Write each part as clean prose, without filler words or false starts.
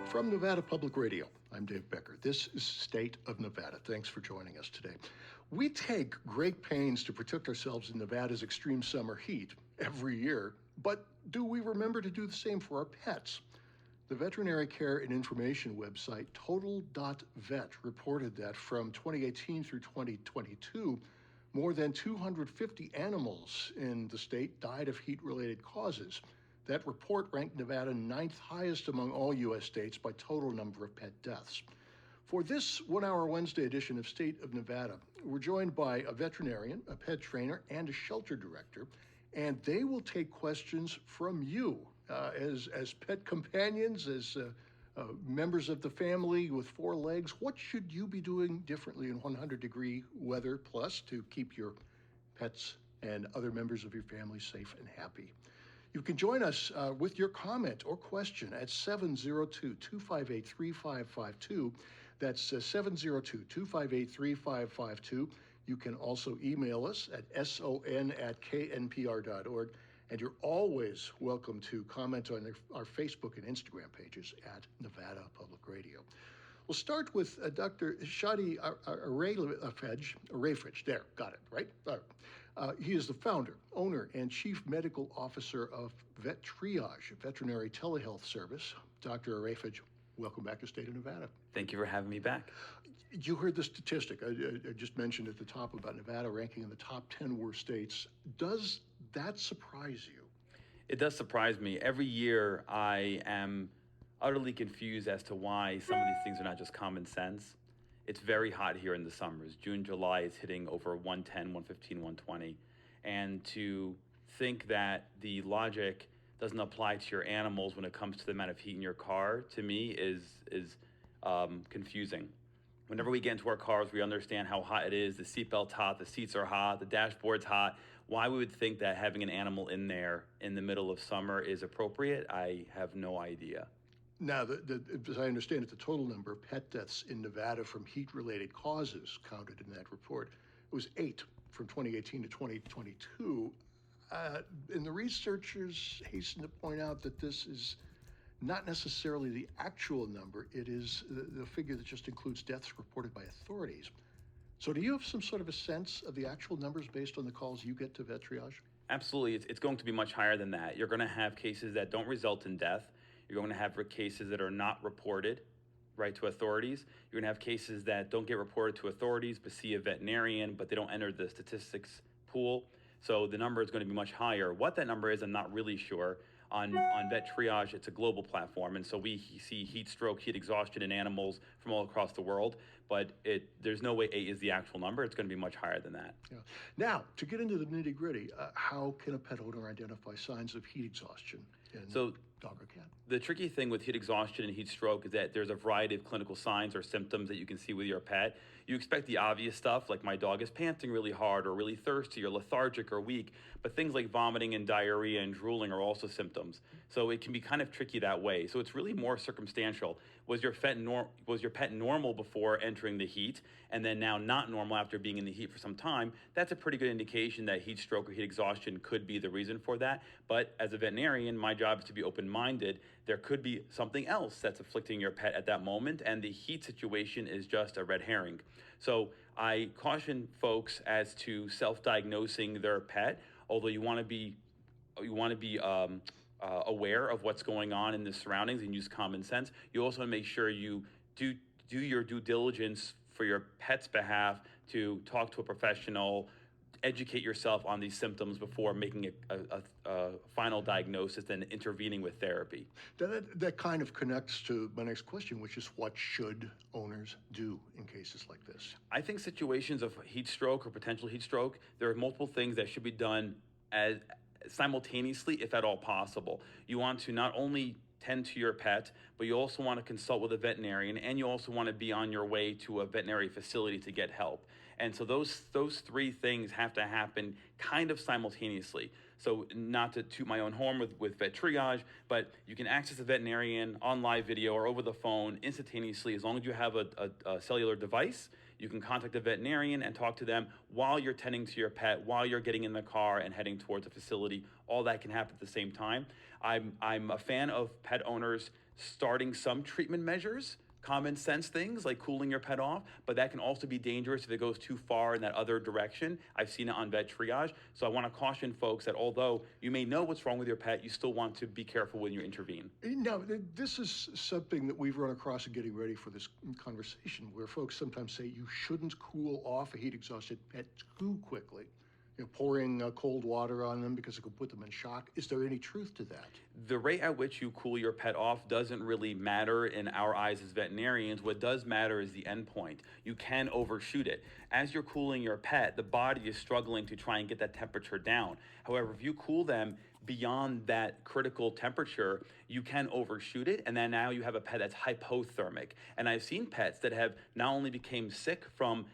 From Nevada Public Radio, I'm Dave Becker. This is State of Nevada. Thanks for joining us today. We take great pains to protect ourselves in Nevada's extreme summer heat every year, but do we remember to do the same for our pets? The veterinary care and information website total.vet reported that from 2018 through 2022, more than 250 animals in the state died of heat-related causes. That report ranked Nevada ninth highest among all U.S. states by total number of pet deaths. For this one-hour Wednesday edition of State of Nevada, we're joined by a veterinarian, a pet trainer, and a shelter director, and they will take questions from you as pet companions, as members of the family with four legs. What should you be doing differently in 100-degree weather plus to keep your pets and other members of your family safe and happy? You can join us with your comment or question at 702-258-3552. That's 702-258-3552. You can also email us at son@knpr.org. And you're always welcome to comment on our Facebook and Instagram pages at Nevada Public Radio. We'll start with Dr. Shadi Ireifej. There, got it, right? He is the founder, owner, and chief medical officer of VetTriage, a veterinary telehealth service. Dr. Ireifej, welcome back to State of Nevada. Thank you for having me back. You heard the statistic I just mentioned at the top about Nevada ranking in the top 10 worst states. Does that surprise you? It does surprise me. Every year I am utterly confused as to why some of these things are not just common sense. It's very hot here in the summers. June, July is hitting over 110, 115, 120. And to think that the logic doesn't apply to your animals when it comes to the amount of heat in your car, to me, is confusing. Whenever we get into our cars, we understand how hot it is. The seatbelt's hot, the seats are hot, the dashboard's hot. Why we would think that having an animal in there in the middle of summer is appropriate, I have no idea. Now, as I understand it, the total number of pet deaths in Nevada from heat-related causes counted in that report, it was 8 from 2018 to 2022. And the researchers hasten to point out that this is not necessarily the actual number. It is the figure that just includes deaths reported by authorities. So do you have some sort of a sense of the actual numbers based on the calls you get to VetTriage? Absolutely. It's going to be much higher than that. You're going to have cases that don't result in death. You're going to have cases that are not reported, right, to authorities. You're going to have cases that don't get reported to authorities but see a veterinarian, but they don't enter the statistics pool. So the number is going to be much higher. What that number is, I'm not really sure. On VetTriage, it's a global platform, and so we see heat stroke, heat exhaustion in animals from all across the world, but there's no way 8 is the actual number. It's going to be much higher than that. Yeah. Now, to get into the nitty-gritty, how can a pet owner identify signs of heat exhaustion in dog or cat? The tricky thing with heat exhaustion and heat stroke is that there's a variety of clinical signs or symptoms that you can see with your pet. You expect the obvious stuff, like my dog is panting really hard or really thirsty or lethargic or weak, but things like vomiting and diarrhea and drooling are also symptoms. So it can be kind of tricky that way. So it's really more circumstantial. Was your pet normal before entering the heat and then now not normal after being in the heat for some time? That's a pretty good indication that heat stroke or heat exhaustion could be the reason for that. But as a veterinarian, my job is to be open-minded. There could be something else that's afflicting your pet at that moment, and the heat situation is just a red herring. So I caution folks as to self-diagnosing their pet, although you want to be aware of what's going on in the surroundings and use common sense. You also want to make sure you do your due diligence for your pet's behalf to talk to a professional, educate yourself on these symptoms before making a final diagnosis and intervening with therapy. That kind of connects to my next question, which is what should owners do in cases like this? I think situations of heat stroke or potential heat stroke, there are multiple things that should be done as simultaneously, if at all possible. You want to not only tend to your pet, but you also want to consult with a veterinarian, and you also want to be on your way to a veterinary facility to get help. And so those three things have to happen kind of simultaneously. So not to toot my own horn with VetTriage, but you can access a veterinarian on live video or over the phone instantaneously. As long as you have a cellular device, you can contact a veterinarian and talk to them while you're tending to your pet, while you're getting in the car and heading towards a facility. All that can happen at the same time. I'm a fan of pet owners starting some treatment measures, common sense things like cooling your pet off, but that can also be dangerous if it goes too far in that other direction. I've seen it on VetTriage. So I want to caution folks that although you may know what's wrong with your pet, you still want to be careful when you intervene. Now, this is something that we've run across in getting ready for this conversation, where folks sometimes say you shouldn't cool off a heat-exhausted pet too quickly. Pouring cold water on them because it could put them in shock. Is there any truth to that? The rate at which you cool your pet off doesn't really matter in our eyes as veterinarians. What does matter is the endpoint. You can overshoot it. As you're cooling your pet, the body is struggling to try and get that temperature down. However, if you cool them beyond that critical temperature, you can overshoot it, and then now you have a pet that's hypothermic. And I've seen pets that have not only became sick from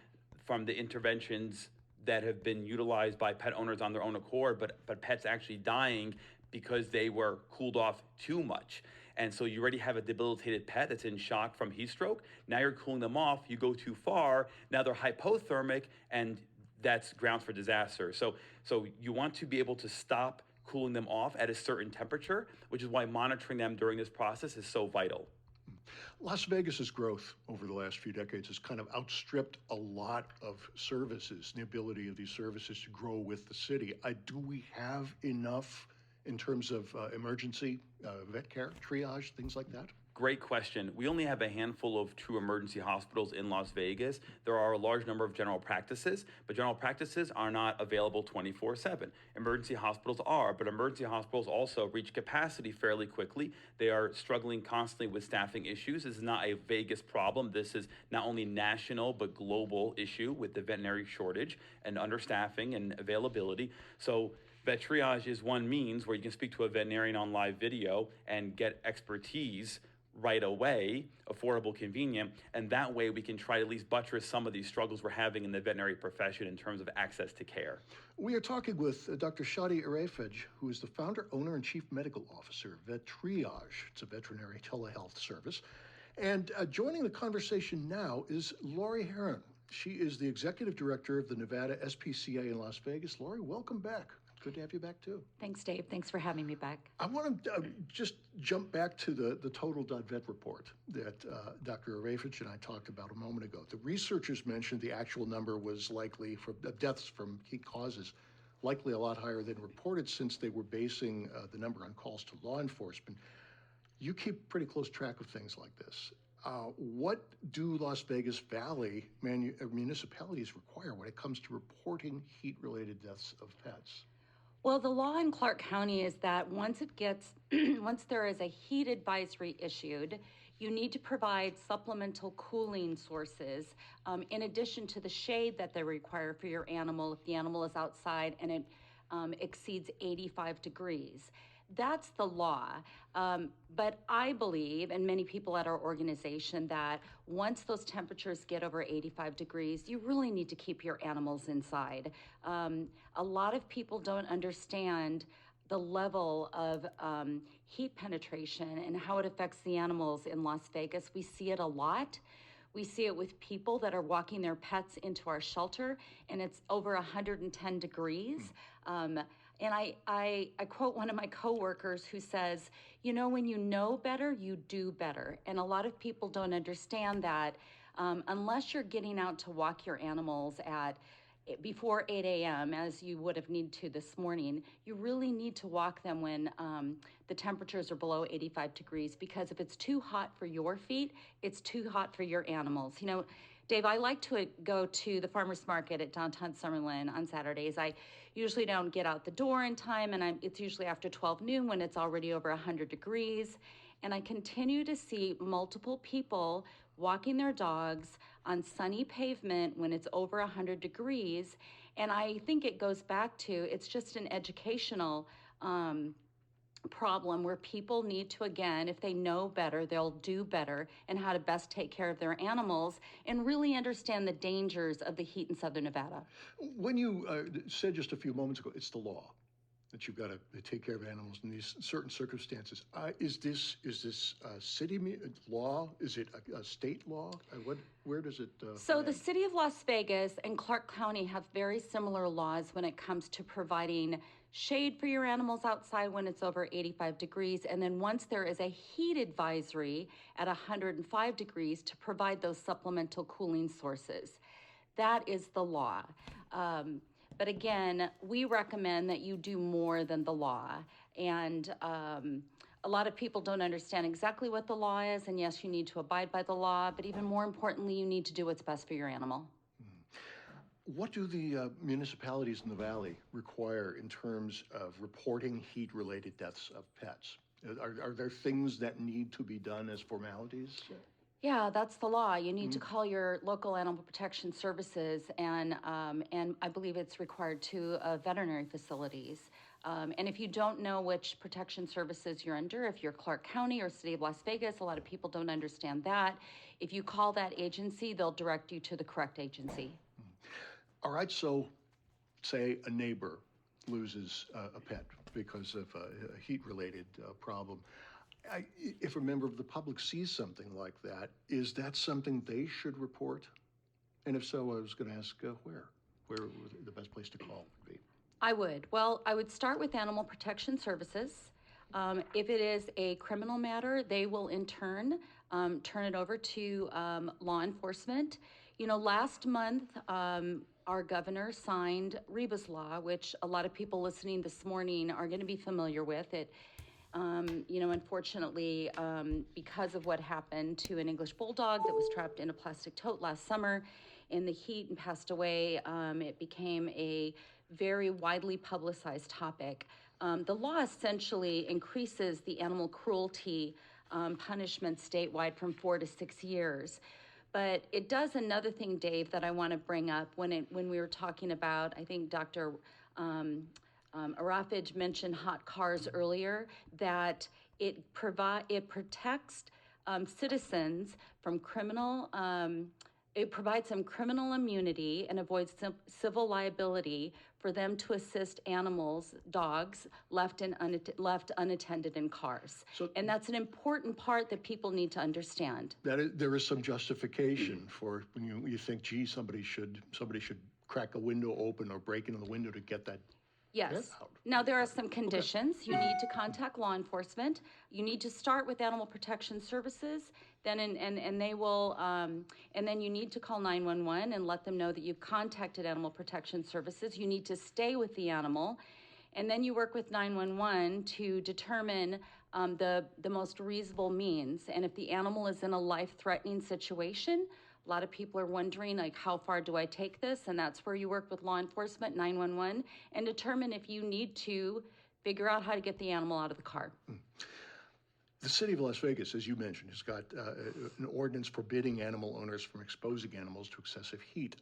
the interventions that have been utilized by pet owners on their own accord, but pets actually dying because they were cooled off too much. And so you already have a debilitated pet that's in shock from heat stroke. Now you're cooling them off, you go too far, now they're hypothermic, and that's grounds for disaster. So you want to be able to stop cooling them off at a certain temperature, which is why monitoring them during this process is so vital. Las Vegas's growth over the last few decades has kind of outstripped a lot of services, the ability of these services to grow with the city. Do we have enough in terms of emergency vet care, triage, things like that? Great question. We only have a handful of true emergency hospitals in Las Vegas. There are a large number of general practices, but general practices are not available 24/7. Emergency hospitals are, but emergency hospitals also reach capacity fairly quickly. They are struggling constantly with staffing issues. This is not a Vegas problem. This is not only national, but global issue with the veterinary shortage and understaffing and availability. So VetTriage is one means where you can speak to a veterinarian on live video and get expertise right away, affordable, convenient, and that way we can try to at least buttress some of these struggles we're having in the veterinary profession in terms of access to care. We are talking with Dr. Shadi Ireifej, who is the founder, owner, and chief medical officer of VetTriage. It's a veterinary telehealth service. And joining the conversation now is Lori Heron. She is the executive director of the Nevada SPCA in Las Vegas. Lori, welcome back. Good to have you back, too. Thanks, Dave. Thanks for having me back. I want to just jump back to the Total.vet report that Dr. Ireifej and I talked about a moment ago. The researchers mentioned the actual number was likely for deaths from heat causes, likely a lot higher than reported since they were basing the number on calls to law enforcement. You keep pretty close track of things like this. What do Las Vegas Valley municipalities require when it comes to reporting heat-related deaths of pets? Well, the law in Clark County is that once there is a heat advisory issued, you need to provide supplemental cooling sources in addition to the shade that they require for your animal if the animal is outside and it exceeds 85 degrees. That's the law. But I believe, and many people at our organization, that once those temperatures get over 85 degrees, you really need to keep your animals inside. A lot of people don't understand the level of heat penetration and how it affects the animals in Las Vegas. We see it a lot. We see it with people that are walking their pets into our shelter, and it's over 110 degrees. And I quote one of my coworkers who says, when you know better, you do better. And a lot of people don't understand that unless you're getting out to walk your animals before 8 a.m., as you would have needed to this morning, you really need to walk them when the temperatures are below 85 degrees, because if it's too hot for your feet, it's too hot for your animals. Dave, I like to go to the farmer's market at downtown Summerlin on Saturdays. I usually don't get out the door in time, and it's usually after 12 noon when it's already over 100 degrees. And I continue to see multiple people walking their dogs on sunny pavement when it's over 100 degrees. And I think it goes back to, it's just an educational problem where people need to, again, if they know better, they'll do better, and how to best take care of their animals and really understand the dangers of the heat in Southern Nevada. When you said just a few moments ago, it's the law. that you've got to take care of animals in these certain circumstances. Is this city law? Is it a state law? Where does it? So the city of Las Vegas and Clark County have very similar laws when it comes to providing shade for your animals outside when it's over 85 degrees. And then once there is a heat advisory at 105 degrees, to provide those supplemental cooling sources. That is the law. But again, we recommend that you do more than the law. And a lot of people don't understand exactly what the law is. And yes, you need to abide by the law, but even more importantly, you need to do what's best for your animal. What do the municipalities in the valley require in terms of reporting heat-related deaths of pets? Are there things that need to be done as formalities? Yeah, that's the law. You need to call your local animal protection services, and I believe it's required to veterinary facilities. And if you don't know which protection services you're under, if you're Clark County or City of Las Vegas, a lot of people don't understand that. If you call that agency, they'll direct you to the correct agency. All right, so say a neighbor loses a pet because of a heat-related problem. If a member of the public sees something like that, is that something they should report? And if so, I was going to ask where would the best place to call would be? I would. Well, I would start with Animal Protection Services. If it is a criminal matter, they will in turn turn it over to law enforcement. You know, last month, our governor signed REBA's law, which a lot of people listening this morning are going to be familiar with. It you know, unfortunately, because of what happened to an English bulldog that was trapped in a plastic tote last summer in the heat and passed away, it became a very widely publicized topic. The law essentially increases the animal cruelty punishment statewide from 4 to 6 years. But it does another thing, Dave, that I want to bring up when we were talking about, I think Dr. Ireifej mentioned hot cars earlier, that it protects citizens from criminal, it provides them criminal immunity and avoids civil liability for them to assist animals, dogs, left unattended in cars. And that's an important part that people need to understand. There is some justification for when you think, gee, somebody should crack a window open or break into the window to get that. Yes. Now, there are some conditions. You need to contact law enforcement. You need to start with Animal Protection Services. Then and they will, and then you need to call 911 and let them know that you've contacted Animal Protection Services. You need to stay with the animal. And then you work with 911 to determine the most reasonable means. And if the animal is in a life-threatening situation, a lot of people are wondering, like, how far do I take this? And that's where you work with law enforcement, 911, and determine if you need to figure out how to get the animal out of the car. The city of Las Vegas, as you mentioned, has got an ordinance forbidding animal owners from exposing animals to excessive heat.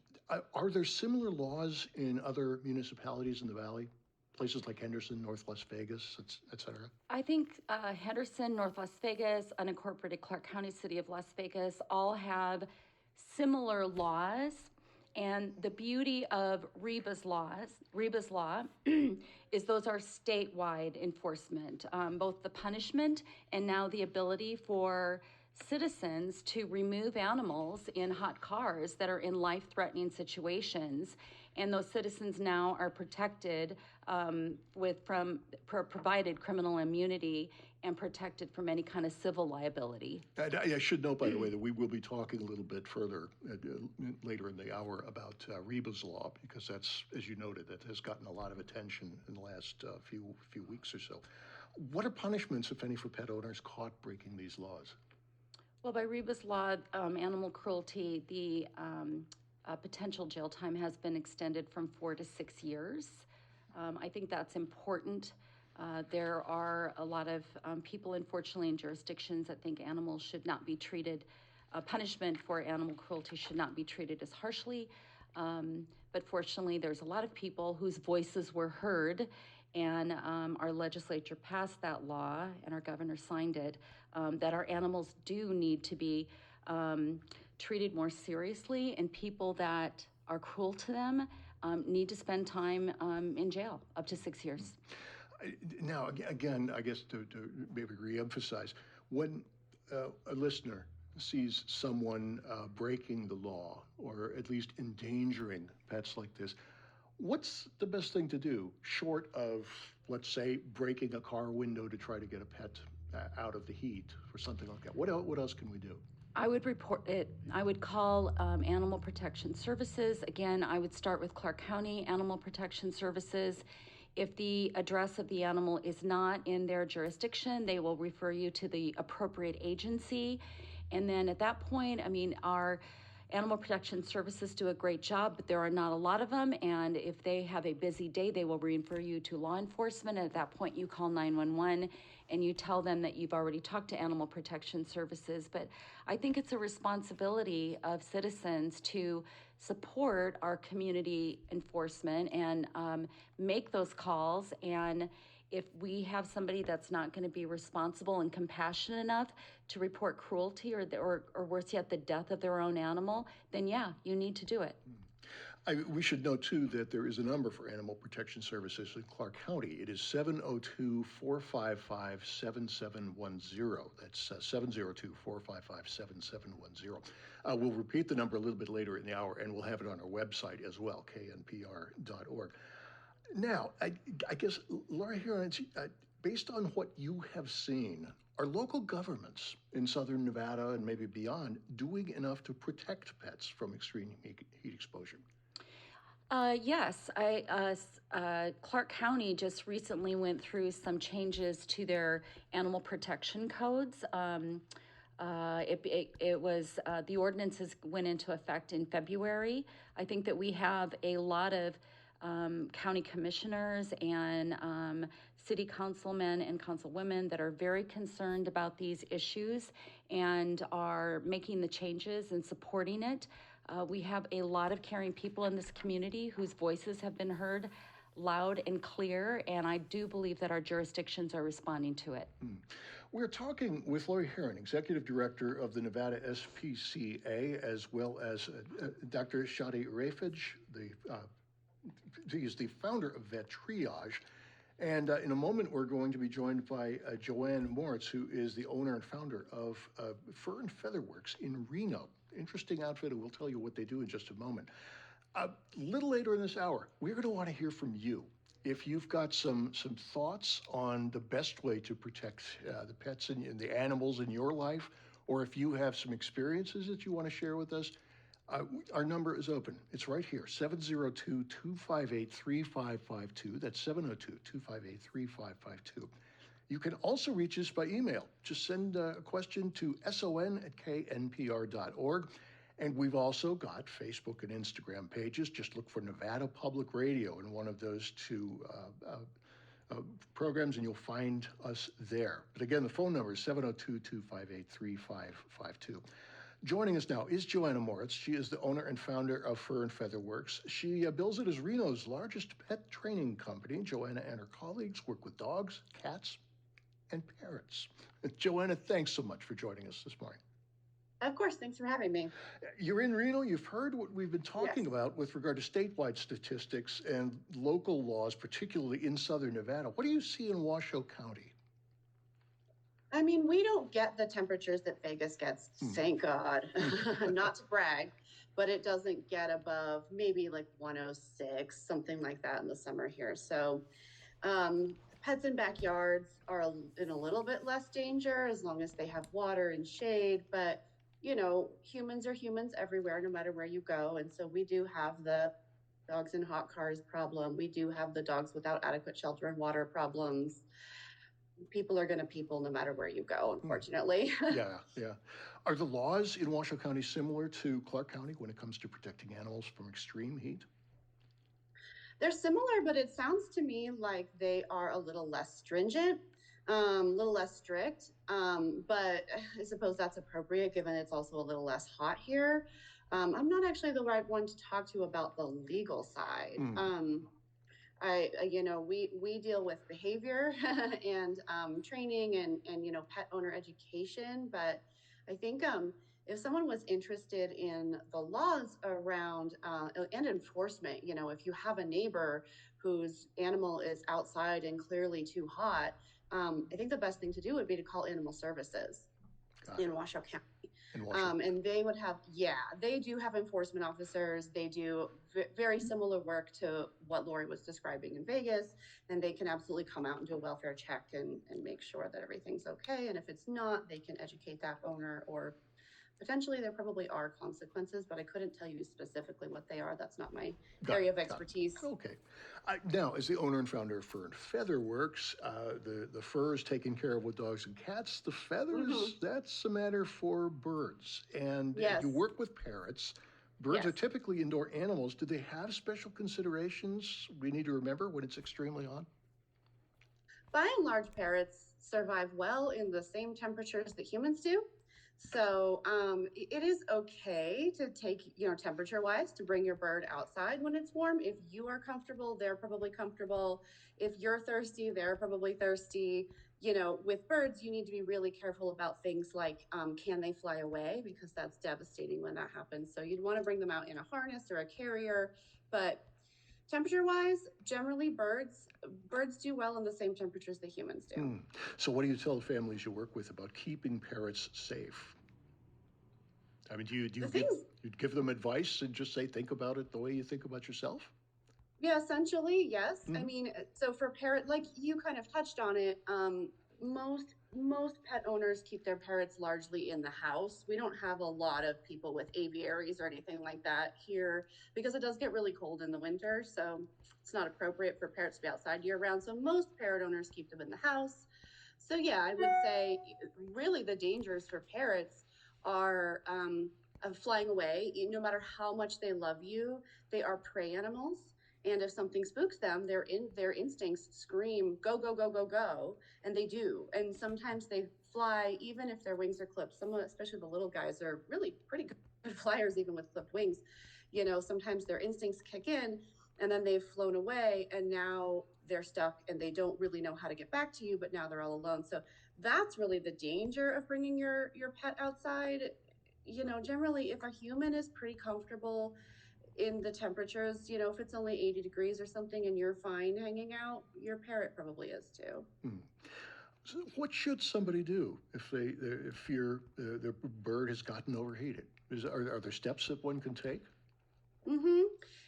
Are there similar laws in other municipalities in the valley? Places like Henderson, North Las Vegas, et cetera? I think Henderson, North Las Vegas, unincorporated Clark County, City of Las Vegas, all have similar laws. And the beauty of REBA's law is those are statewide enforcement, both the punishment and now the ability for citizens to remove animals in hot cars that are in life-threatening situations. And those citizens now are protected provided criminal immunity and protected from any kind of civil liability. I should note, by the way, that we will be talking a little bit further later in the hour about REBA's law, because that's, as you noted, that has gotten a lot of attention in the last few weeks or so. What are punishments, if any, for pet owners caught breaking these laws? Well, by REBA's law, animal cruelty, the potential jail time has been extended from 4 to 6 years. I think that's important. There are a lot of people, unfortunately, in jurisdictions that think animals should not be treated, punishment for animal cruelty should not be treated as harshly. But fortunately, there's a lot of people whose voices were heard, and our legislature passed that law, and our governor signed it, that our animals do need to be treated more seriously, and people that are cruel to them need to spend time in jail, up to 6 years. Now, again, I guess to maybe reemphasize, when a listener sees someone breaking the law or at least endangering pets like this, what's the best thing to do, short of, let's say, breaking a car window to try to get a pet out of the heat or something like that? What else can we do? I would report it. I would call Animal Protection Services. Again, I would start with Clark County Animal Protection Services. If the address of the animal is not in their jurisdiction, they will refer you to the appropriate agency. And then at that point, I mean, our Animal Protection Services do a great job, but there are not a lot of them. And if they have a busy day, they will refer you to law enforcement. And at that point, you call 911 and you tell them that you've already talked to Animal Protection Services. But I think it's a responsibility of citizens to support our community enforcement and make those calls. And if we have somebody that's not going to be responsible and compassionate enough to report cruelty or worse yet, the death of their own animal, then yeah, you need to do it. We should know, too, that there is a number for Animal Protection Services in Clark County. It is 702-455-7710. That's 702-455-7710. We'll repeat the number a little bit later in the hour, and we'll have it on our website as well, knpr.org. Now, I guess, Laura Heron, based on what you have seen, are local governments in southern Nevada and maybe beyond doing enough to protect pets from extreme heat exposure? Yes, Clark County just recently went through some changes to their animal protection codes. The ordinances went into effect in February. I think that we have a lot of county commissioners and city councilmen and councilwomen that are very concerned about these issues and are making the changes and supporting it. We have a lot of caring people in this community whose voices have been heard loud and clear, and I do believe that our jurisdictions are responding to it. We're talking with Lori Heron, Executive Director of the Nevada SPCA, as well as Dr. Shadi Ireifej, he is the founder of VetTriage. And in a moment, we're going to be joined by Joanne Moritz, who is the owner and founder of Fur and Feather Works in Reno. Interesting outfit, and we'll tell you what they do in just a moment. A little later in this hour, we're going to want to hear from you. If you've got some thoughts on the best way to protect the pets and the animals in your life, or if you have some experiences that you want to share with us, our number is open. It's right here, 702-258-3552. That's 702-258-3552. You can also reach us by email. Just send a question to son@knpr.org. And we've also got Facebook and Instagram pages. Just look for Nevada Public Radio in one of those two programs, and you'll find us there. But again, the phone number is 702-258-3552. Joining us now is Joanna Moritz. She is the owner and founder of Fur and Feather Works. She bills it as Reno's largest pet training company. Joanna and her colleagues work with dogs, cats, and parrots. Joanna, thanks so much for joining us this morning. Of course, thanks for having me. You're in Reno. You've heard what we've been talking about with regard to statewide statistics and local laws, particularly in southern Nevada. What do you see in Washoe County? I mean, we don't get the temperatures that Vegas gets, thank God. Not to brag, but it doesn't get above maybe like 106, something like that in the summer here. So pets in backyards are in a little bit less danger as long as they have water and shade. But, you know, humans are humans everywhere, no matter where you go. And so we do have the dogs in hot cars problem. We do have the dogs without adequate shelter and water problems. People are going to people no matter where you go, unfortunately. Yeah. Are the laws in Washoe County similar to Clark County when it comes to protecting animals from extreme heat? They're similar, but it sounds to me like they are a little less stringent, a little less strict. But I suppose that's appropriate given it's also a little less hot here. I'm not actually the right one to talk to about the legal side. We deal with behavior and training and pet owner education, but I think if someone was interested in the laws around and enforcement, if you have a neighbor whose animal is outside and clearly too hot, I think the best thing to do would be to call animal services Got in it. Washoe County. In Washington. And they would have, they do have enforcement officers. They do very similar work to what Lori was describing in Vegas. And they can absolutely come out and do a welfare check and make sure that everything's okay. And if it's not, they can educate that owner, or potentially there probably are consequences, but I couldn't tell you specifically what they are. That's not my area of expertise. Okay. Now, as the owner and founder of Fur and Feather Works, the fur is taken care of with dogs and cats. The feathers, that's a matter for birds. And you work with parrots. Birds are typically indoor animals. Do they have special considerations we need to remember when it's extremely hot? By and large, parrots survive well in the same temperatures that humans do. So it is okay to take, temperature-wise, to bring your bird outside when it's warm. If you are comfortable, they're probably comfortable. If you're thirsty, they're probably thirsty. With birds, you need to be really careful about things like, can they fly away? Because that's devastating when that happens. So you'd want to bring them out in a harness or a carrier. But temperature-wise, generally birds do well in the same temperatures that humans do. So what do you tell the families you work with about keeping parrots safe? I mean, do you give them advice and just say, think about it the way you think about yourself? Yeah, essentially, yes. I mean, so for parrot, like you kind of touched on it, most pet owners keep their parrots largely in the house. We don't have a lot of people with aviaries or anything like that here because it does get really cold in the winter. So it's not appropriate for parrots to be outside year round. So most parrot owners keep them in the house. So yeah, I would say really the dangers for parrots are of flying away. No matter how much they love you, they are prey animals. And if something spooks them, their instincts scream, go, go, go, go, go. And they do. And sometimes they fly, even if their wings are clipped. Some, especially the little guys, are really pretty good flyers, even with clipped wings. Sometimes their instincts kick in and then they've flown away and now they're stuck and they don't really know how to get back to you, but now they're all alone. So that's really the danger of bringing your pet outside. Generally, if a human is pretty comfortable in the temperatures, if it's only 80 degrees or something and you're fine hanging out, your parrot probably is too. So what should somebody do if their bird has gotten overheated? Are there steps that one can take?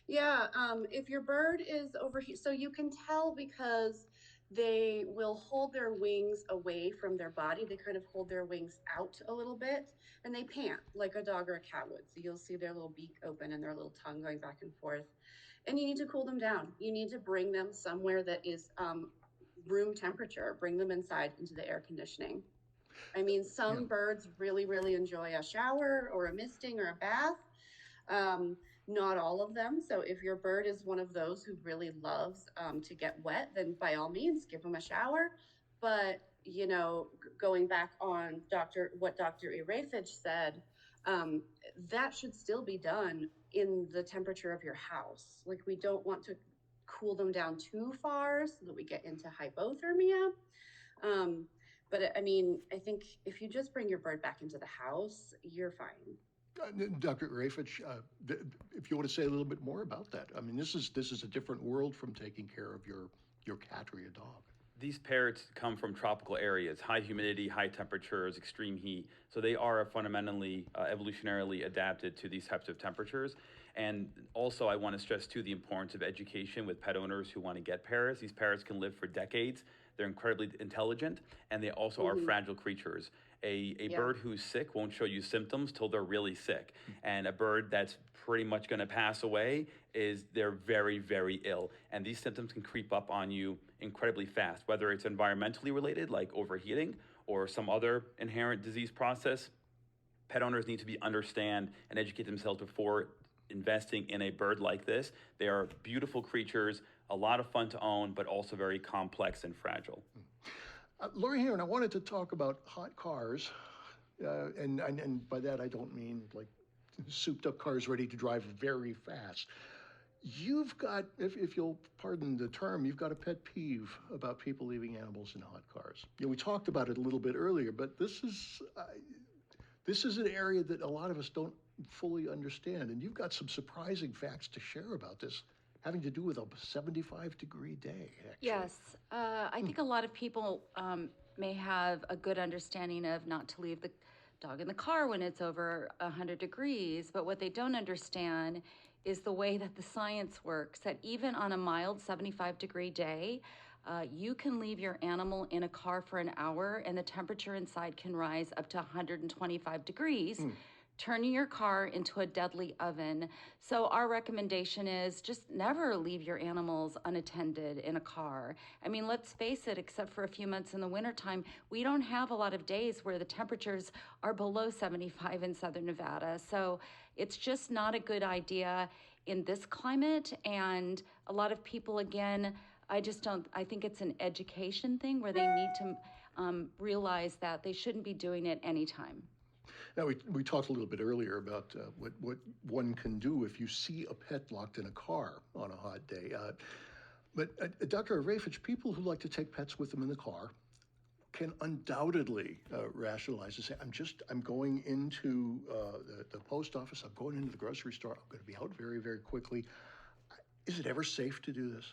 Yeah, if your bird is overheated, so you can tell because they will hold their wings away from their body. They kind of hold their wings out a little bit and they pant like a dog or a cat would. So you'll see their little beak open and their little tongue going back and forth. And you need to cool them down. You need to bring them somewhere that is room temperature. Bring them inside into the air conditioning. I mean, some birds really, really enjoy a shower or a misting or a bath. Not all of them. So if your bird is one of those who really loves to get wet, then by all means, give them a shower. But, going back on what Dr. Ireifej said, that should still be done in the temperature of your house. Like, we don't want to cool them down too far so that we get into hypothermia. But I mean, I think if you just bring your bird back into the house, you're fine. Dr. Ireifej, if you want to say a little bit more about that. I mean, this is a different world from taking care of your cat or your dog. These parrots come from tropical areas, high humidity, high temperatures, extreme heat. So they are fundamentally, evolutionarily adapted to these types of temperatures. And also, I want to stress, too, the importance of education with pet owners who want to get parrots. These parrots can live for decades. They're incredibly intelligent, and they also are fragile creatures. A bird who's sick won't show you symptoms till they're really sick. And a bird that's pretty much going to pass away they're very, very ill. And these symptoms can creep up on you incredibly fast, whether it's environmentally related, like overheating, or some other inherent disease process. Pet owners need to understand and educate themselves before investing in a bird like this. They are beautiful creatures, a lot of fun to own, but also very complex and fragile. Lori here, and I wanted to talk about hot cars, and by that I don't mean like souped up cars ready to drive very fast. You've got, if you'll pardon the term, you've got a pet peeve about people leaving animals in hot cars. We talked about it a little bit earlier, but this is This is an area that a lot of us don't fully understand, and you've got some surprising facts to share about this, having to do with a 75-degree day, actually. Yes, I think a lot of people may have a good understanding of not to leave the dog in the car when it's over 100 degrees, but what they don't understand is the way that the science works, that even on a mild 75-degree day, you can leave your animal in a car for an hour and the temperature inside can rise up to 125 degrees, turning your car into a deadly oven. So our recommendation is just never leave your animals unattended in a car. I mean, let's face it, except for a few months in the wintertime, we don't have a lot of days where the temperatures are below 75 in Southern Nevada. So it's just not a good idea in this climate. And a lot of people, again, I think it's an education thing where they need to realize that they shouldn't be doing it anytime. Now, we talked a little bit earlier about what one can do if you see a pet locked in a car on a hot day. But Dr. Ireifej, people who like to take pets with them in the car can undoubtedly rationalize and say, I'm going into the post office, I'm going into the grocery store, I'm going to be out very, very quickly. Is it ever safe to do this?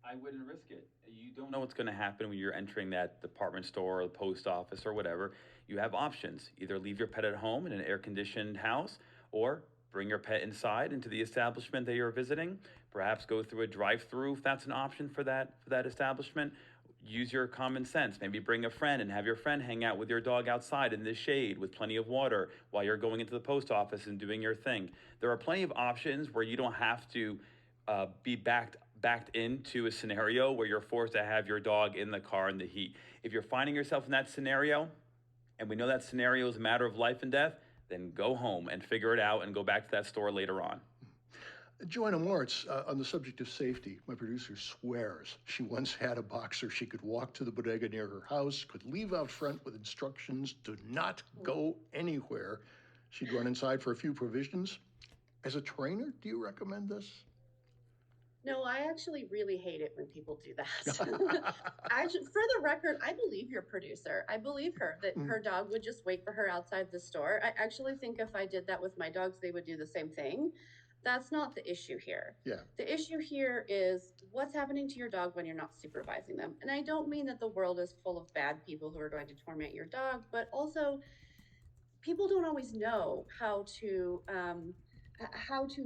I wouldn't risk it. You don't know what's going to happen when you're entering that department store or the post office or whatever. You have options. Either leave your pet at home in an air-conditioned house or bring your pet inside into the establishment that you're visiting. Perhaps go through a drive-through if that's an option for that establishment. Use your common sense. Maybe bring a friend and have your friend hang out with your dog outside in the shade with plenty of water while you're going into the post office and doing your thing. There are plenty of options where you don't have to be backed into a scenario where you're forced to have your dog in the car in the heat. If you're finding yourself in that scenario, and we know that scenario is a matter of life and death, then go home and figure it out and go back to that store later on. Joanna Moritz, on the subject of safety, my producer swears she once had a boxer she could walk to the bodega near her house, could leave out front with instructions, do not go anywhere. She'd run inside for a few provisions. As a trainer, do you recommend this? No, I actually really hate it when people do that. For the record, I believe your producer. I believe her that her dog would just wait for her outside the store. I actually think if I did that with my dogs, they would do the same thing. That's not the issue here. Yeah. The issue here is what's happening to your dog when you're not supervising them. And I don't mean that the world is full of bad people who are going to torment your dog, but also people don't always know how to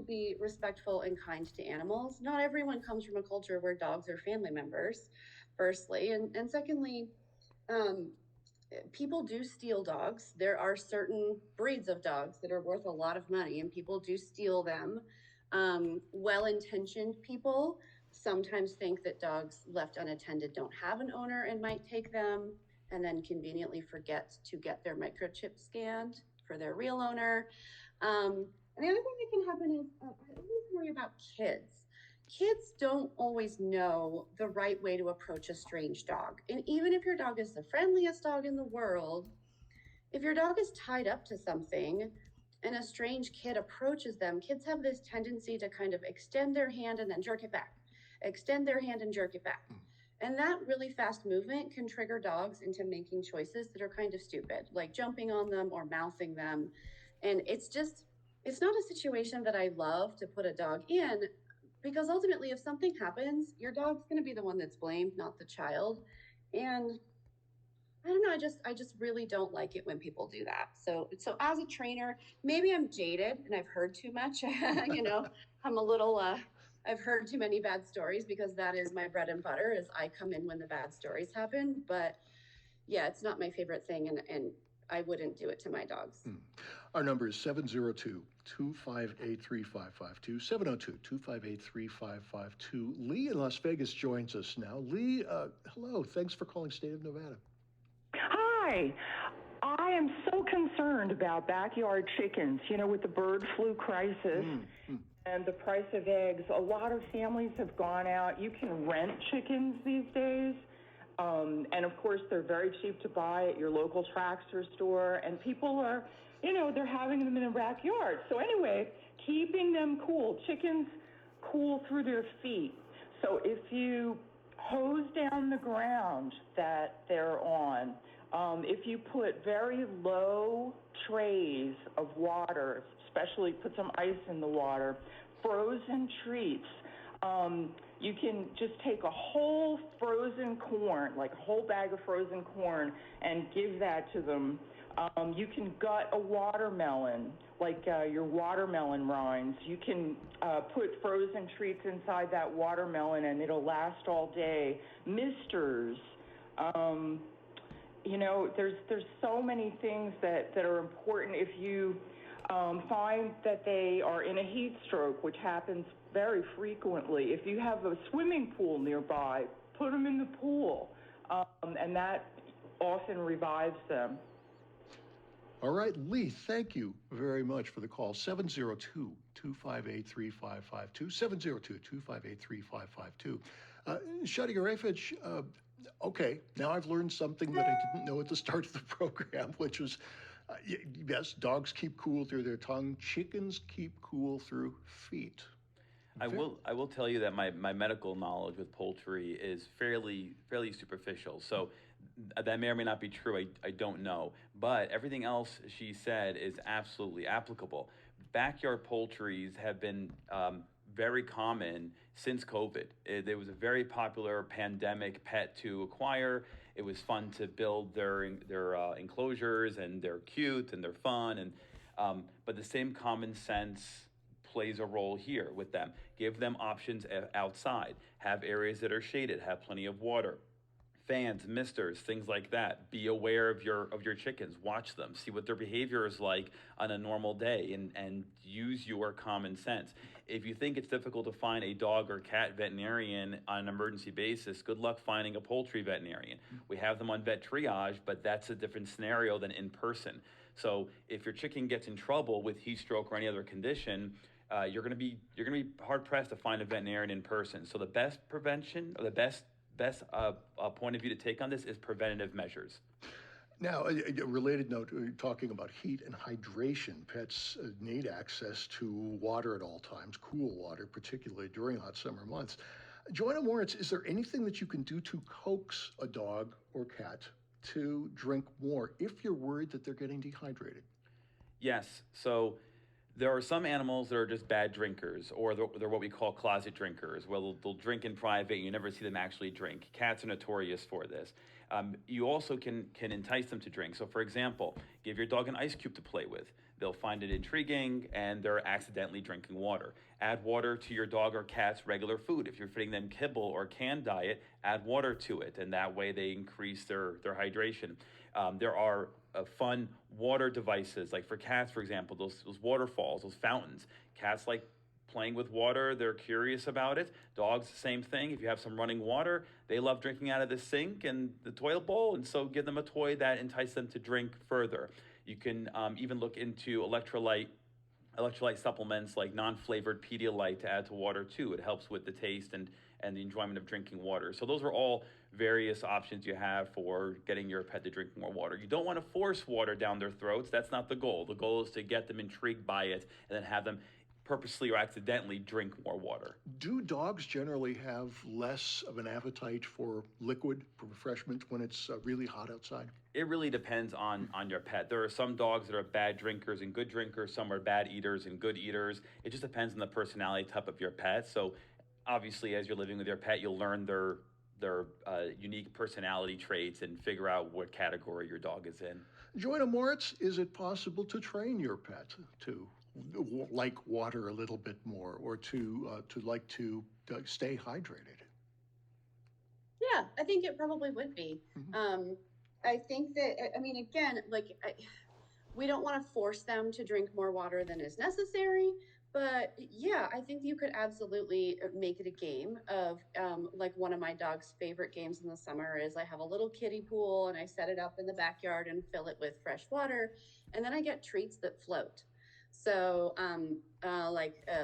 be respectful and kind to animals. Not everyone comes from a culture where dogs are family members, firstly. And secondly, people do steal dogs. There are certain breeds of dogs that are worth a lot of money, and people do steal them. Well-intentioned people sometimes think that dogs left unattended don't have an owner and might take them, and then conveniently forget to get their microchip scanned for their real owner. And the other thing that can happen is I always worry about kids. Kids don't always know the right way to approach a strange dog. And even if your dog is the friendliest dog in the world, if your dog is tied up to something and a strange kid approaches them, kids have this tendency to kind of extend their hand and then jerk it back, extend their hand and jerk it back. And that really fast movement can trigger dogs into making choices that are kind of stupid, like jumping on them or mouthing them. And it's not a situation that I love to put a dog in, because ultimately if something happens, your dog's going to be the one that's blamed, not the child. And I don't know, I just really don't like it when people do that. So as a trainer, maybe I'm jaded and I've heard too much. I'm a little I've heard too many bad stories, because that is my bread and butter, is I come in when the bad stories happen. But yeah, it's not my favorite thing, and I wouldn't do it to my dogs. Our number is 702-258-3552, 702-258-3552. Lee in Las Vegas joins us now. Lee, hello. Thanks for calling State of Nevada. Hi. I am so concerned about backyard chickens, with the bird flu crisis and the price of eggs. A lot of families have gone out. You can rent chickens these days. And of course, they're very cheap to buy at your local tractor store, and people are, they're having them in their backyard. So anyway, keeping them cool. Chickens cool through their feet. So if you hose down the ground that they're on, If you put very low trays of water, especially put some ice in the water, frozen treats, you can just take a whole frozen corn, like a whole bag of frozen corn, and give that to them. You can gut a watermelon, like your watermelon rinds. You can put frozen treats inside that watermelon, and it'll last all day. Misters. There's so many things that are important. If you find that they are in a heat stroke, which happens very frequently, if you have a swimming pool nearby, put them in the pool, and that often revives them. All right, Lee, thank you very much for the call. 702-258-3552, 702-258-3552. Shadi Ireifej, okay, now I've learned something that I didn't know at the start of the program, which was, yes, dogs keep cool through their tongue, chickens keep cool through feet. I will tell you that my medical knowledge with poultry is fairly superficial. So that may or may not be true. I don't know. But everything else she said is absolutely applicable. Backyard poultries have been very common since COVID. It was a very popular pandemic pet to acquire. It was fun to build their enclosures, and they're cute and they're fun. And but the same common sense plays a role here with them. Give them options outside. Have areas that are shaded. Have plenty of water. Fans, misters, things like that. Be aware of your chickens. Watch them. See what their behavior is like on a normal day, and use your common sense. If you think it's difficult to find a dog or cat veterinarian on an emergency basis, good luck finding a poultry veterinarian. We have them on VetTriage, but that's a different scenario than in person. So if your chicken gets in trouble with heat stroke or any other condition, you're going to be hard pressed to find a veterinarian in person. So the best prevention, or the best point of view to take on this is preventative measures. Now, a related note, talking about heat and hydration, pets need access to water at all times, cool water, particularly during hot summer months. Joanna Moritz, is there anything that you can do to coax a dog or cat to drink more if you're worried that they're getting dehydrated? Yes. So there are some animals that are just bad drinkers, or they're what we call closet drinkers. Well, they'll drink in private and you never see them actually drink. Cats are notorious for this. You also can entice them to drink. So for example, give your dog an ice cube to play with. They'll find it intriguing and they're accidentally drinking water. Add water to your dog or cat's regular food. If you're feeding them kibble or canned diet, add water to it, and that way they increase their hydration. There are fun water devices, like for cats, for example, those waterfalls, those fountains. Cats like playing with water. They're curious about it. Dogs, same thing. If you have some running water, they love drinking out of the sink and the toilet bowl, and so give them a toy that entices them to drink further. You can even look into electrolyte supplements like non-flavored Pedialyte to add to water too. It helps with the taste and the enjoyment of drinking water. So those are all various options you have for getting your pet to drink more water. You don't want to force water down their throats. That's not the goal. The goal is to get them intrigued by it and then have them purposely or accidentally drink more water. Do dogs generally have less of an appetite for liquid, for refreshment, when it's really hot outside? It really depends on your pet. There are some dogs that are bad drinkers and good drinkers. Some are bad eaters and good eaters. It just depends on the personality type of your pet. So obviously, as you're living with your pet, you'll learn their unique personality traits and figure out what category your dog is in. Joanna Moritz, is it possible to train your pet to like water a little bit more, or to like to stay hydrated? Yeah, I think it probably would be. Mm-hmm. I think that, I mean, again, we don't want to force them to drink more water than is necessary. But yeah, I think you could absolutely make it a game of, like one of my dog's favorite games in the summer is I have a little kiddie pool and I set it up in the backyard and fill it with fresh water. And then I get treats that float. So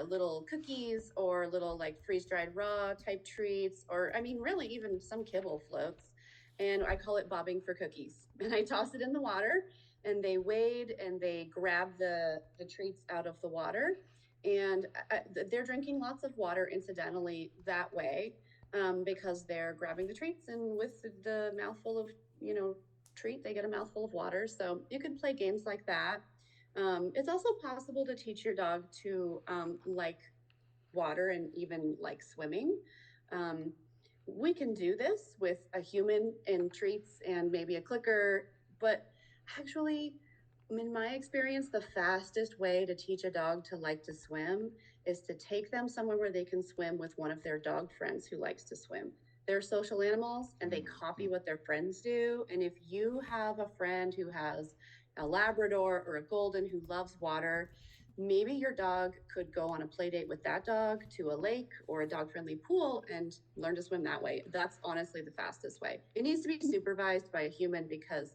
little cookies or little like freeze-dried raw type treats, or I mean, really even some kibble floats. And I call it bobbing for cookies. And I toss it in the water and they wade and they grab the treats out of the water. And they're drinking lots of water incidentally that way, because they're grabbing the treats and with the mouthful of, treat, they get a mouthful of water. So you could play games like that. It's also possible to teach your dog to like water and even like swimming. Um, we can do this with a human and treats and maybe a clicker, but actually, in my experience, the fastest way to teach a dog to like to swim is to take them somewhere where they can swim with one of their dog friends who likes to swim. They're social animals and they copy what their friends do. And if you have a friend who has a Labrador or a Golden who loves water, maybe your dog could go on a play date with that dog to a lake or a dog friendly pool and learn to swim that way. That's honestly the fastest way. It needs to be supervised by a human because,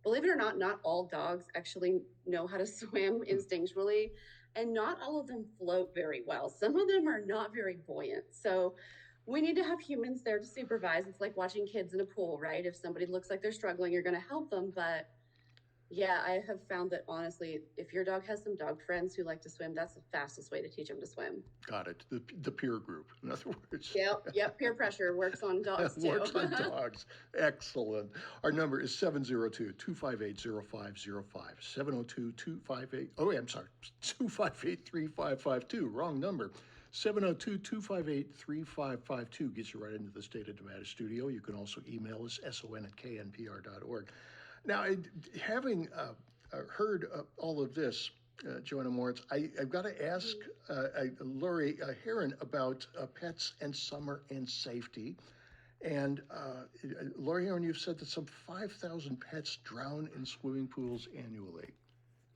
believe it or not all dogs actually know how to swim instinctually, and not all of them float very well. Some of them are not very buoyant. So we need to have humans there to supervise. It's like watching kids in a pool, right? If somebody looks like they're struggling, you're going to help them. But yeah, I have found that honestly, if your dog has some dog friends who like to swim, that's the fastest way to teach them to swim. Got it. The peer group, in other words. Yep. Peer pressure works on dogs too. Works on dogs. Excellent. Our number is 702-258-0505. 702-258, oh, I'm sorry, 258-3552. Wrong number. 702-258-3552 gets you right into the State of Nevada studio. You can also email us, son@knpr.org. Now, having heard all of this, Joanna Moritz, I've got to ask Lori Heron about pets and summer and safety. And Lori Heron, you've said that some 5,000 pets drown in swimming pools annually.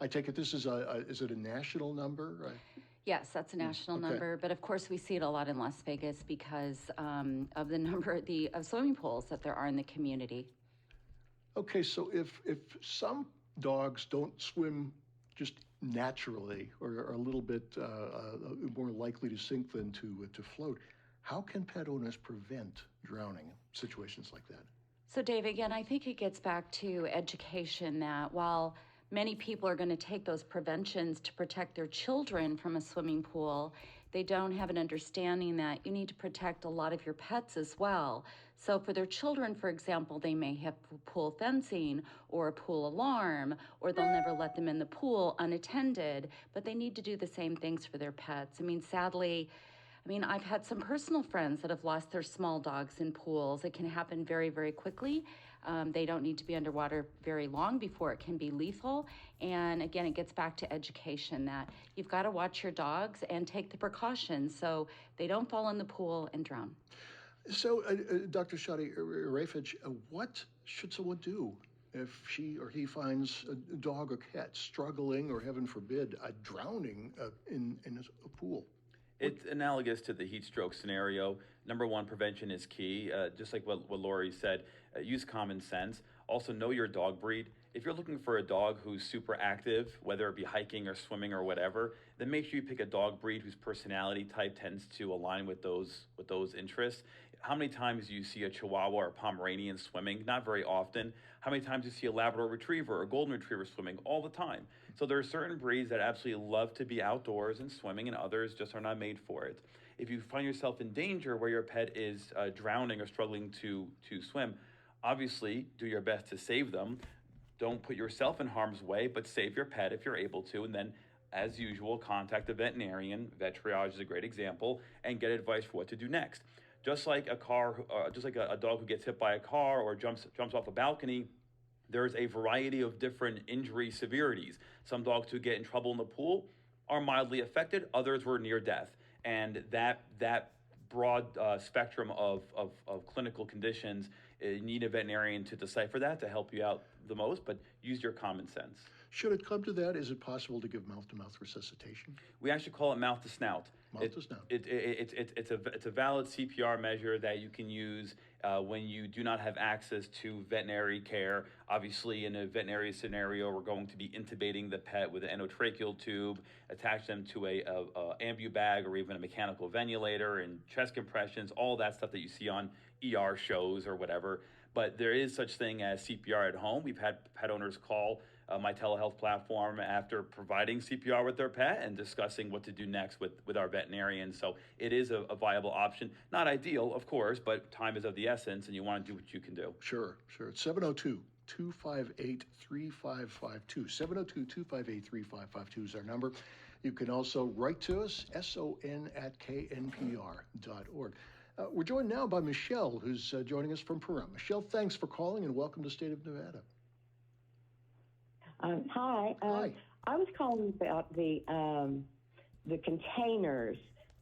I take it this is is it a national number? Yes, that's a national number, but of course we see it a lot in Las Vegas because of the number of swimming pools that there are in the community. Okay, so if some dogs don't swim just naturally or are a little bit more likely to sink than to float, how can pet owners prevent drowning in situations like that? So Dave, again, I think it gets back to education that while many people are going to take those preventions to protect their children from a swimming pool, they don't have an understanding that you need to protect a lot of your pets as well. So for their children, for example, they may have pool fencing or a pool alarm, or they'll never let them in the pool unattended, but they need to do the same things for their pets. Sadly, I've had some personal friends that have lost their small dogs in pools. It can happen very, very quickly. They don't need to be underwater very long before it can be lethal. And again, it gets back to education that you've got to watch your dogs and take the precautions so they don't fall in the pool and drown. So, Dr. Shadi Ireifej, what should someone do if she or he finds a dog or cat struggling or, heaven forbid, drowning in a pool? It's analogous to the heat stroke scenario. Number one, prevention is key. Just like what Lori said, use common sense. Also, know your dog breed. If you're looking for a dog who's super active, whether it be hiking or swimming or whatever, then make sure you pick a dog breed whose personality type tends to align with those interests. How many times do you see a Chihuahua or a Pomeranian swimming? Not very often. How many times do you see a Labrador Retriever or a Golden Retriever swimming? All the time. So there are certain breeds that absolutely love to be outdoors and swimming, and others just are not made for it. If you find yourself in danger where your pet is drowning or struggling to swim, obviously do your best to save them. Don't put yourself in harm's way, but save your pet if you're able to, and then, as usual, contact a veterinarian. VetTriage is a great example, and get advice for what to do next. Just like a dog who gets hit by a car or jumps off a balcony, there's a variety of different injury severities. Some dogs who get in trouble in the pool are mildly affected, others were near death. And that broad spectrum of clinical conditions, you need a veterinarian to decipher that to help you out the most, but use your common sense. Should it come to that, is it possible to give mouth-to-mouth resuscitation? We actually call it mouth-to-snout. Mouth-to-snout. It's a valid CPR measure that you can use when you do not have access to veterinary care. Obviously, in a veterinary scenario, we're going to be intubating the pet with an endotracheal tube, attach them to a ambu bag or even a mechanical ventilator, and chest compressions, all that stuff that you see on ER shows or whatever. But there is such thing as CPR at home. We've had pet owners call my telehealth platform after providing CPR with their pet and discussing what to do next with our veterinarian. So it is a viable option. Not ideal, of course, but time is of the essence, and you want to do what you can do. Sure. It's 702-258-3552. 702-258-3552 is our number. You can also write to us, son@knpr.org. We're joined now by Michelle, who's joining us from Pahrump. Michelle, thanks for calling and welcome to State of Nevada. Hi. Hi. I was calling about the containers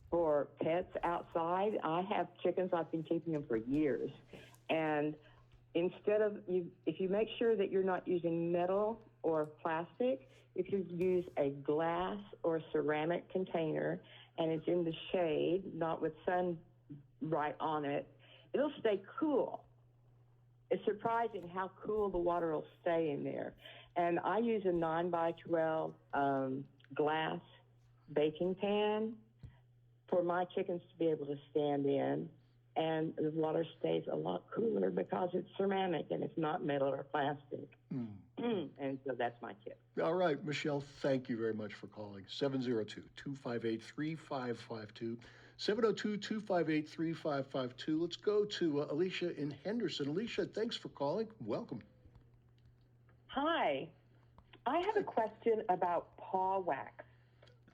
for pets outside. I have chickens. I've been keeping them for years. And instead of, if you make sure that you're not using metal or plastic, if you use a glass or ceramic container and it's in the shade, not with sun right on it, it'll stay cool. It's surprising how cool the water will stay in there. And I use a 9x12 glass baking pan for my chickens to be able to stand in. And the water stays a lot cooler because it's ceramic and it's not metal or plastic. And so that's my tip. All right, Michelle, thank you very much for calling. 702-258-3552. 702-258-3552. Let's go to Alicia in Henderson. Alicia, thanks for calling. Welcome. Hi. I have a question about paw wax.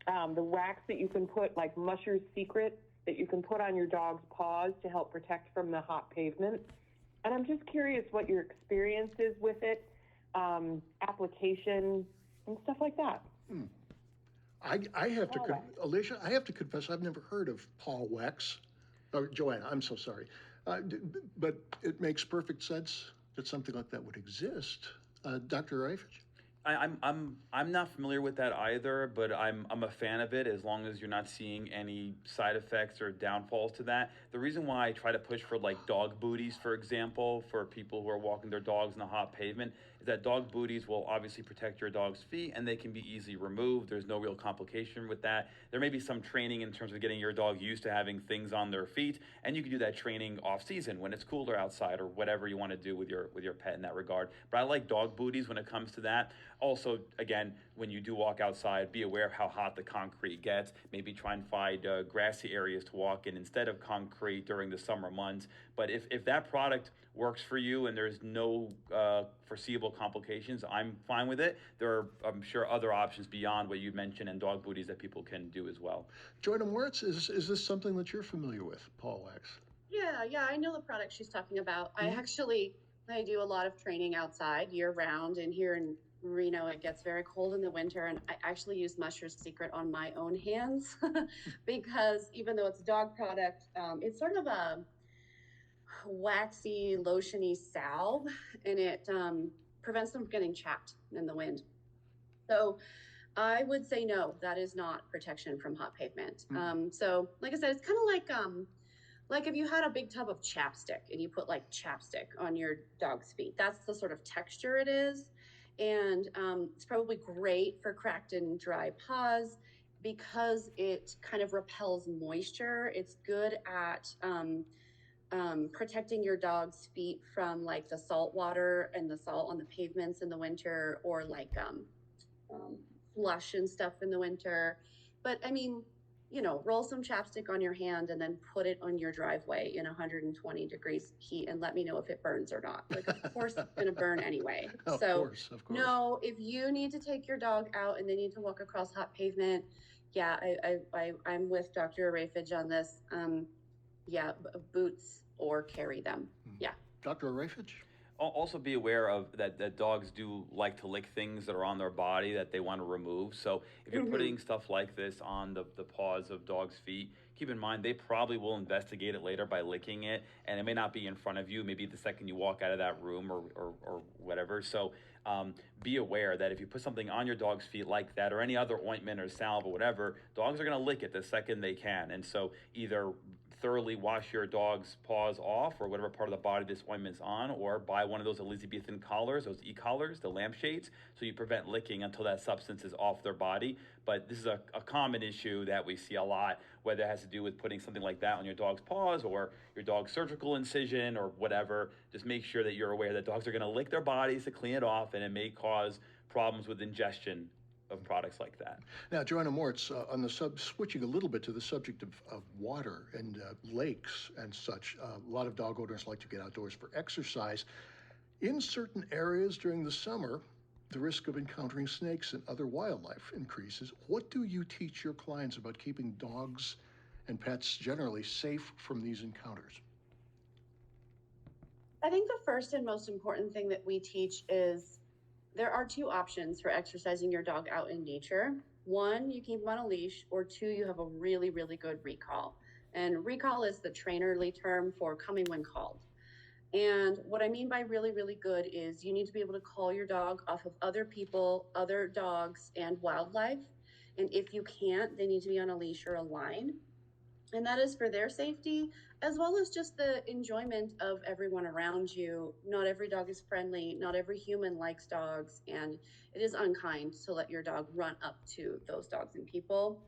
The wax that you can put, like Musher's Secret, that you can put on your dog's paws to help protect from the hot pavement. And I'm just curious what your experience is with it, application, and stuff like that. I have to, Paw wax. Alicia, I have to confess, I've never heard of paw wax. Oh, Joanna, I'm so sorry. But it makes perfect sense that something like that would exist. Dr. Ireifej? I'm not familiar with that either, but I'm a fan of it as long as you're not seeing any side effects or downfalls to that. The reason why I try to push for like dog booties, for example, for people who are walking their dogs in the hot pavement, is that dog booties will obviously protect your dog's feet and they can be easily removed. There's no real complication with that. There may be some training in terms of getting your dog used to having things on their feet, and you can do that training off season when it's cooler outside or whatever you want to do with your pet in that regard. But I like dog booties when it comes to that. Also, again, when you do walk outside, be aware of how hot the concrete gets. Maybe try and find grassy areas to walk in instead of concrete during the summer months. But if that product works for you and there's no foreseeable complications, I'm fine with it. There are, I'm sure, other options beyond what you mentioned and dog booties that people can do as well. Joanna Moritz, is this something that you're familiar with, paw wax? Yeah, I know the product she's talking about. I do a lot of training outside year round, and here in Reno, it gets very cold in the winter, and I actually use Musher's Secret on my own hands because even though it's a dog product, it's sort of a waxy, lotiony salve, and it prevents them from getting chapped in the wind. So I would say no, that is not protection from hot pavement. So like I said, it's kind of like if you had a big tub of chapstick and you put like chapstick on your dog's feet, that's the sort of texture it is. And it's probably great for cracked and dry paws because it kind of repels moisture. It's good at protecting your dog's feet from like the salt water and the salt on the pavements in the winter, or like slush and stuff in the winter. But I mean, roll some chapstick on your hand and then put it on your driveway in 120 degrees heat and let me know if it burns or not. Like, of course, it's going to burn anyway. Of course. No, if you need to take your dog out and they need to walk across hot pavement, yeah, I'm with Dr. Ireifej on this. Boots or carry them. Yeah. Dr. Ireifej? Also be aware of that dogs do like to lick things that are on their body that they want to remove. So if you're putting stuff like this on the paws of dogs' feet, keep in mind they probably will investigate it later by licking it, and it may not be in front of you, maybe the second you walk out of that room or whatever. So be aware that if you put something on your dog's feet like that, or any other ointment or salve or whatever, dogs are going to lick it the second they can. And so either thoroughly wash your dog's paws off or whatever part of the body this ointment's on, or buy one of those Elizabethan collars, those e-collars, the lampshades, so you prevent licking until that substance is off their body. But this is a common issue that we see a lot, whether it has to do with putting something like that on your dog's paws or your dog's surgical incision or whatever. Just make sure that you're aware that dogs are going to lick their bodies to clean it off, and it may cause problems with ingestion of products like that. Now, Joanna Moritz, on the switching a little bit to the subject of water and lakes and such, a lot of dog owners like to get outdoors for exercise. In certain areas during the summer, the risk of encountering snakes and other wildlife increases. What do you teach your clients about keeping dogs and pets generally safe from these encounters? I think the first and most important thing that we teach is there are two options for exercising your dog out in nature. One, you keep them on a leash, or two, you have a really, really good recall. And recall is the trainerly term for coming when called. And what I mean by really, really good is you need to be able to call your dog off of other people, other dogs, and wildlife. And if you can't, they need to be on a leash or a line. And that is for their safety, as well as just the enjoyment of everyone around you. Not every dog is friendly. Not every human likes dogs. And it is unkind to let your dog run up to those dogs and people.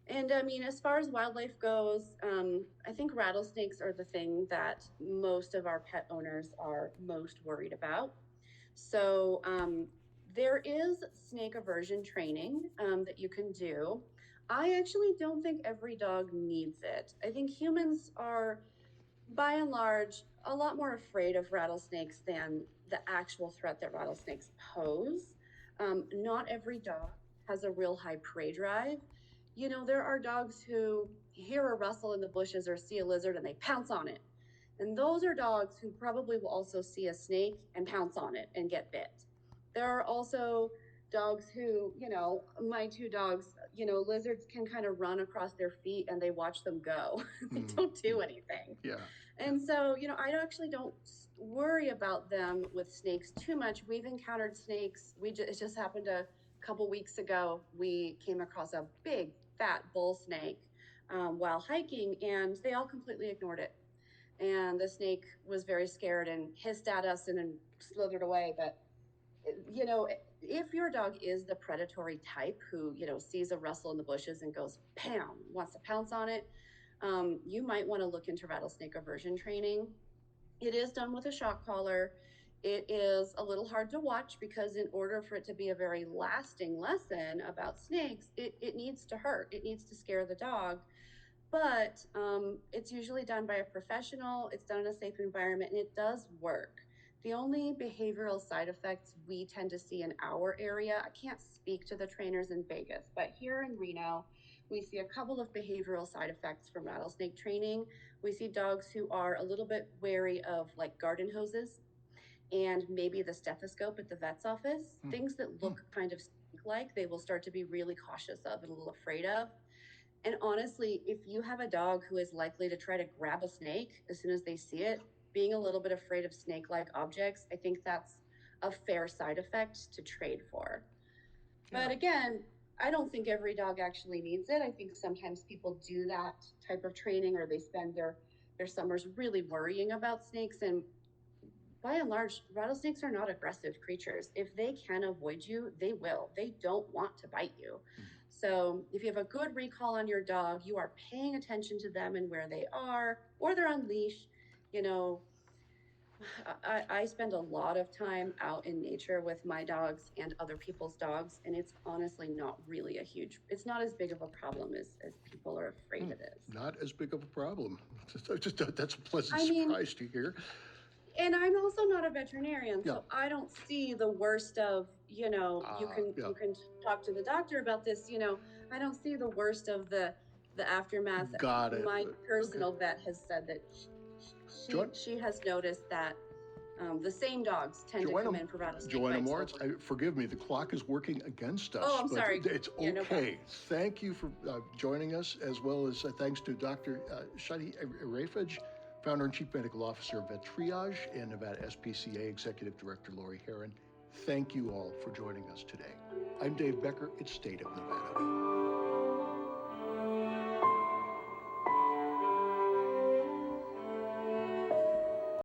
And I mean, as far as wildlife goes, I think rattlesnakes are the thing that most of our pet owners are most worried about. So there is snake aversion training that you can do. I actually don't think every dog needs it. I think humans are, by and large, a lot more afraid of rattlesnakes than the actual threat that rattlesnakes pose. Not every dog has a real high prey drive. You know, there are dogs who hear a rustle in the bushes or see a lizard and they pounce on it. And those are dogs who probably will also see a snake and pounce on it and get bit. There are also dogs who, you know, my two dogs, you know, lizards can kind of run across their feet and they watch them go. They don't do anything. Yeah. And so, you know, I actually don't worry about them with snakes too much. We've encountered snakes. It just happened a couple weeks ago. We came across a big fat bull snake while hiking, and they all completely ignored it. And the snake was very scared and hissed at us and then slithered away. But, you know, if your dog is the predatory type who, you know, sees a rustle in the bushes and goes, "Pam," wants to pounce on it, you might want to look into rattlesnake aversion training. It is done with a shock collar. It is a little hard to watch because in order for it to be a very lasting lesson about snakes, it needs to hurt. It needs to scare the dog. But it's usually done by a professional. It's done in a safe environment, and it does work. The only behavioral side effects we tend to see in our area, I can't speak to the trainers in Vegas, but here in Reno, we see a couple of behavioral side effects from rattlesnake training. We see dogs who are a little bit wary of like garden hoses and maybe the stethoscope at the vet's office, things that look kind of snake-like, they will start to be really cautious of and a little afraid of. And honestly, if you have a dog who is likely to try to grab a snake as soon as they see it, being a little bit afraid of snake-like objects, I think that's a fair side effect to trade for. But again, I don't think every dog actually needs it. I think sometimes people do that type of training, or they spend their summers really worrying about snakes. And by and large, rattlesnakes are not aggressive creatures. If they can avoid you, they will. They don't want to bite you. So if you have a good recall on your dog, you are paying attention to them and where they are, or they're on leash. You know, I spend a lot of time out in nature with my dogs and other people's dogs, and it's honestly not really it's not as big of a problem as people are afraid it is. Not as big of a problem. That's a pleasant surprise to hear. And I'm also not a veterinarian, so I don't see the worst of, you know, you can talk to the doctor about this, you know, I don't see the worst of the aftermath. Got it. My personal vet has said that she has noticed that the same dogs tend to come in for rattlesnake Joanna bites. Moritz, forgive me, the clock is working against us. Oh, I'm sorry. It's okay. No problem. Thank you for joining us, as well as thanks to Dr. Shadi Ireifej, Founder and Chief Medical Officer of VetTriage, and Nevada SPCA Executive Director Lori Heron. Thank you all for joining us today. I'm Dave Becker. It's State of Nevada.